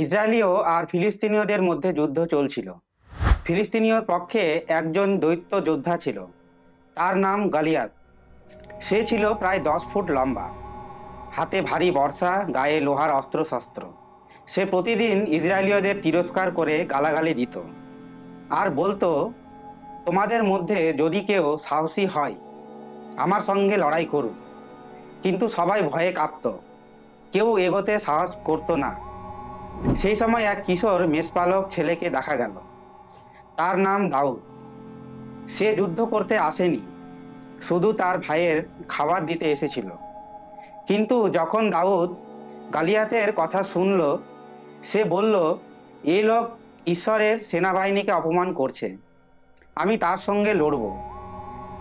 ইসরায়েলীয় আর ফিলিস্তিনীয়দের মধ্যে যুদ্ধ চলছিল। ফিলিস্তিনীয় পক্ষে একজন দৈত্য যোদ্ধা ছিল, তার নাম গলিয়াত। সে ছিল প্রায় 10 ফুট লম্বা, হাতে ভারী বর্শা, গায়ে লোহার অস্ত্রশস্ত্র। সে প্রতিদিন ইসরায়েলীয়দের তিরস্কার করে গালাগালি দিত আর বলতো, তোমাদের মধ্যে যদি কেউ সাহসী হয় আমার সঙ্গে লড়াই করুন। কিন্তু সবাই ভয়ে কাঁপত, কেউ এগোতে সাহস করতো না। সেই সময় এক কিশোর মেষপালক ছেলেকে দেখা গেল, তার নাম দাউদ। সে যুদ্ধ করতে আসেনি, শুধু তার ভাইয়ের খাবার দিতে এসেছিল। কিন্তু যখন দাউদ গালিয়াতের কথা শুনল, সে বলল, এই লোক ঈশ্বরের সেনাবাহিনীকে অপমান করছে, আমি তার সঙ্গে লড়ব।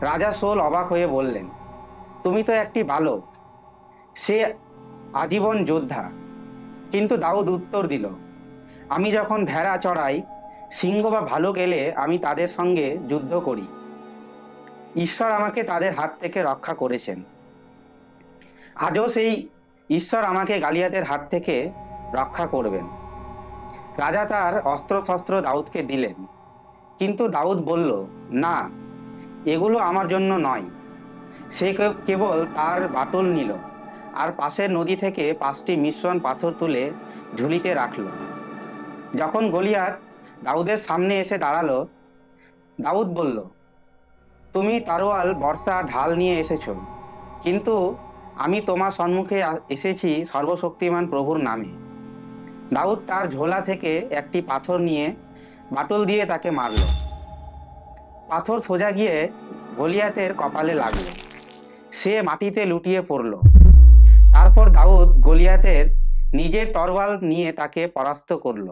রাজা শোল অবাক হয়ে বললেন, তুমি তো একটি বালক, সে আজীবন যোদ্ধা। কিন্তু দাউদ উত্তর দিল, আমি যখন ভেড়া চড়াই, সিংহ বা ভালুক এলে আমি তাদের সঙ্গে যুদ্ধ করি। ঈশ্বর আমাকে তাদের হাত থেকে রক্ষা করেছেন। আজও সেই ঈশ্বর আমাকে গালিয়াতের হাত থেকে রক্ষা করবেন। রাজা তার অস্ত্রশস্ত্র দাউদকে দিলেন, কিন্তু দাউদ বলল, না, এগুলো আমার জন্য নয়। সে কেবল তার বাটুল নিল আর পাশের নদী থেকে 5টি মিশ্রণ পাথর তুলে ঝুলিতে রাখল। যখন গলিয়াত দাউদের সামনে এসে দাঁড়ালো, দাউদ বলল, তুমি তরোয়াল, বর্শা, ঢাল নিয়ে এসেছো, কিন্তু আমি তোমার সম্মুখে এসেছি সর্বশক্তিমান প্রভুর নামে। দাউদ তার ঝোলা থেকে একটি পাথর নিয়ে বাটুল দিয়ে তাকে মারল। পাথর সোজা গিয়ে গলিয়াতের কপালে লাগলো, সে মাটিতে লুটিয়ে পড়ল। তারপর দাউদ গলিয়াতের নিজের তরোয়াল নিয়ে তাকে পরাস্ত করল।